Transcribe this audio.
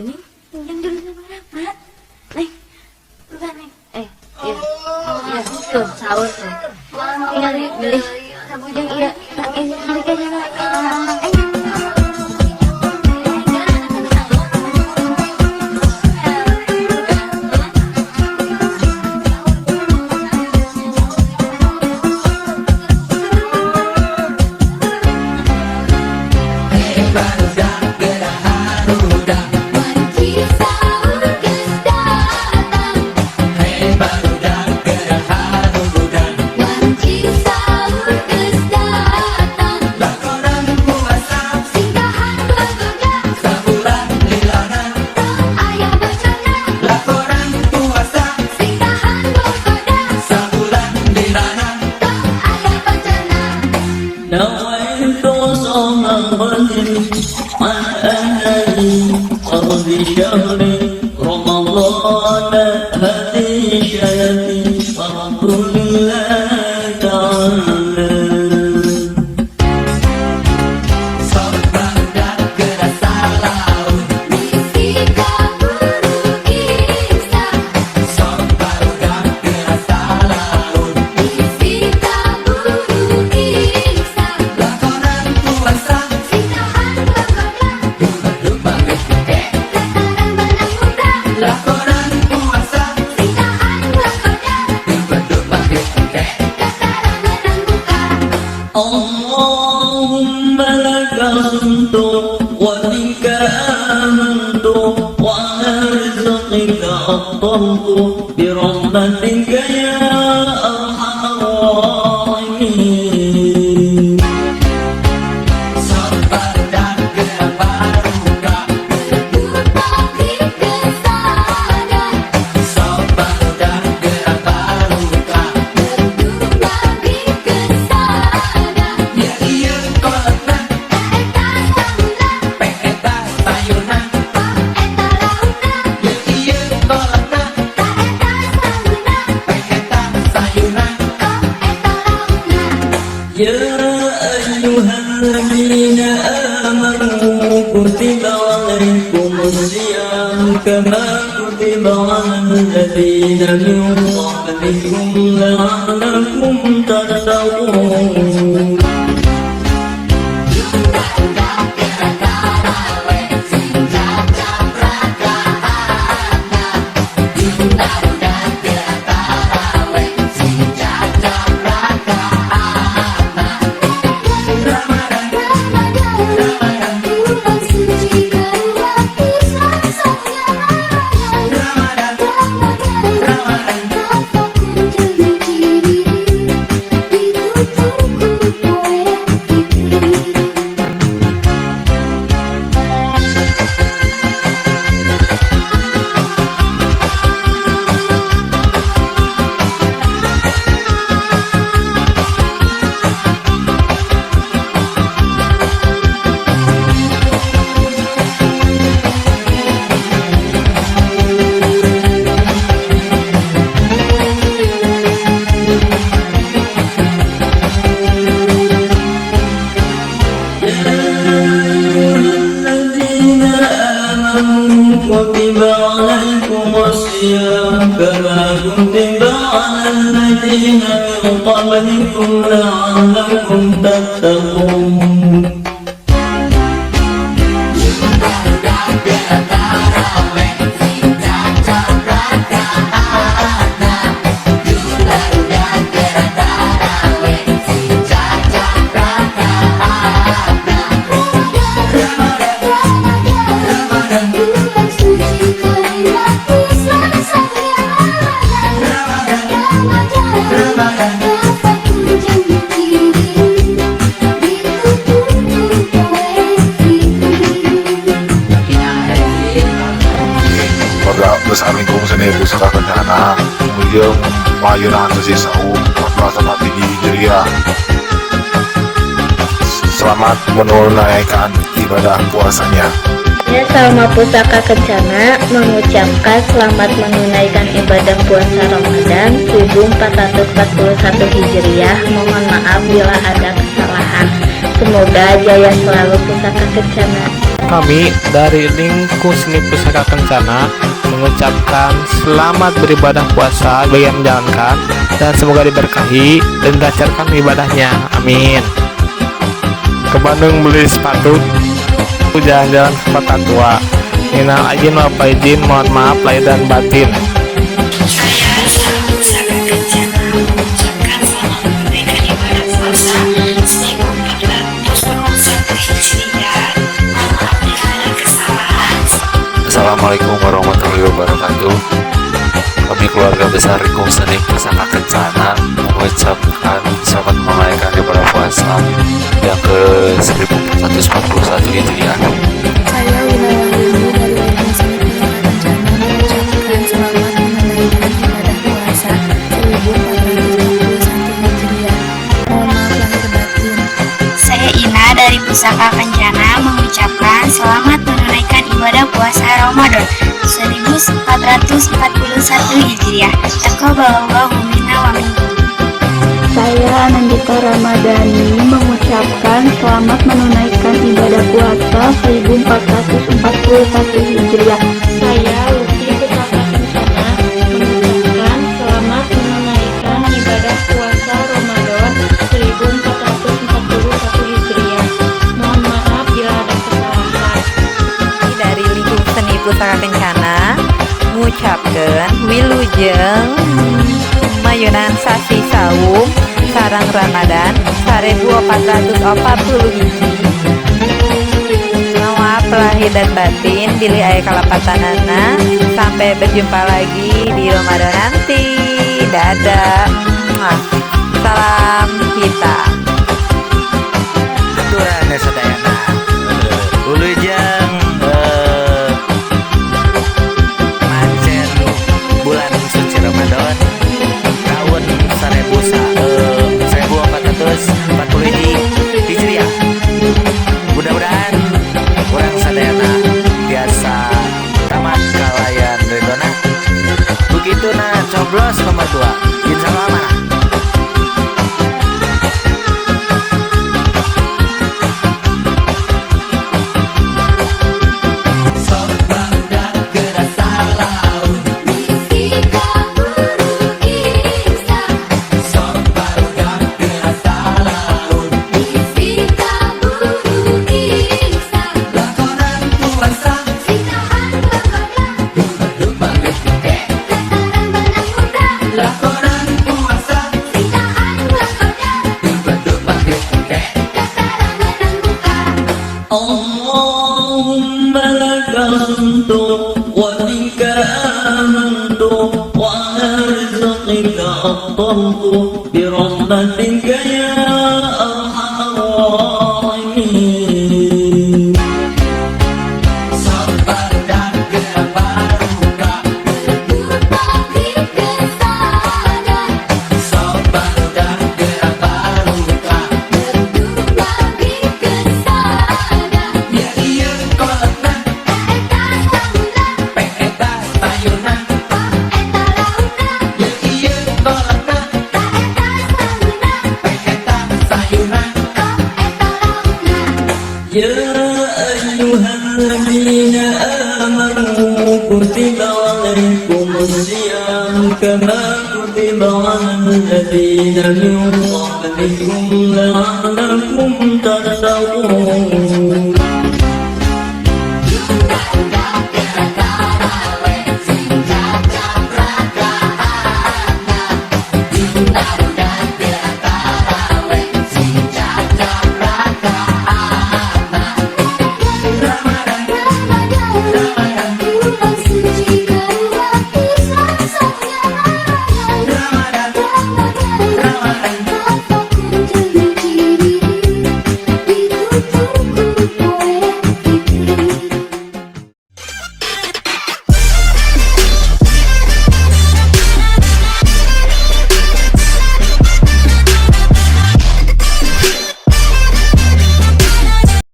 ini pinjam dulu sama Rahmat. Nih, bukan nih. Iya, iya, tuh sahur tuh. Tinggal beli sabujang iya, ini harganya نويت صوم غد عن أهلي قرب شهر رمضان هذه شهري فرب الله تعالى اللهم لك صمت وبك آمنت وعلى رزقك أفطرت برحمتك يا أرحم الراحمين Sabar dan kebarukah berbagi kesabaran. Sabar dan kebarukah berbagi kesabaran. Ya iya kolana eta sabulan, peta sayuran. eta launa, Ya iya kolana eta sabulan, peta sayuran. eta launa. يا أيها الذين آمنوا كتب عليكم الصيام كما كتب على الذين من قبلكم لعلكم تتقون الذين آمنوا كتب عليكم الصيام كما كتب على الذين من قبلكم لعلكم تتقون Besar lingkung seni pusaka kencana kemudian mayuran sesi sahu perasaan tinggi Hijriah. Selamat menunaikan ibadah puasanya. Ya, Salma Pusaka Kencana mengucapkan selamat menunaikan ibadah puasa Ramadan 1441 Hijriah. Mohon maaf bila ada kesalahan. Semoga jaya selalu Pusaka Kencana. Kami dari Lingkung Seni Pusaka Kencana mengucapkan selamat beribadah puasa bagi yang menjalankan, dan semoga diberkahi dan dilancarkan ibadahnya. Amin. Ke Bandung beli sepatu, jalan-jalan ke kota tua. Minal aidin wal faizin, mohon maaf lahir dan batin. Saya salam pusaka kencana mengucapkan selamat menunaikan ibadah puasa 1441 Hijriah. Mohon maaf jika ada kesalahan. Assalamualaikum warahmatullahi wabarakatuh. Kami keluarga besar Lingkung Seni Pusaka Kencana mengucapkan selamat menunaikan ibadah puasa yang ke 1441 Hijriah. Saya Wilawahyuni dari Lingkung Seni Pusaka Kencana mengucapkan selamat menunaikan ibadah puasa 1441 Hijriah. Mohon maaf lahir batin. Saya Ina dari Pusaka Kencana mengucapkan selamat menunaikan ibadah puasa Ramadan 1441 Hijriah. Taqabbalallahu minna wa minkum. Saya Nandita Ramadhani mengucapkan selamat menunaikan ibadah puasa 1441 Hijriah. Saya Lucy Pusaka Kencana mengucapkan selamat menunaikan ibadah puasa Ramadan 1441 Hijriah. Mohon maaf bila ada kesalahan. Dari Lingkung Seni Pusaka Kencana mengucapkan wilujeng mayunan sasi saum sarang Ramadan 1440 hiji. Maaf lahir dan batin bilih aya kalapatanana. Sampai berjumpa lagi di Ramadan nanti. Dadah. Salam kita. Aturan sadayana ulujeng mancen bulan suci Ramadan tahun 1440 Hijriah. Mudah-mudahan orang sadayana biasa tamat kalayan ridona. Begitu nah coblos nomor 2 insya Allah amanah. اللهم لك صمت وبك آمنت وعلى رزقك أفطرت برحمتك يا أرحم الراحمين. Sabar dan kebaruka, Berbagi kesadaran, sabar dan kebaruka. berbagi kesadaran. Ya iya kolotna, Eta samuna, eta sayuna. eta launa, Ya iya kolotna, eta samuna, eta sayuna. eta launa. يا أيها الذين آمنوا كتب عليكم الصيام كما كتب على الذين من قبلكم لعلكم تتقون. Bulan suci kedua puasanya Ramadan, Ramadan, apapun terjadi ditutup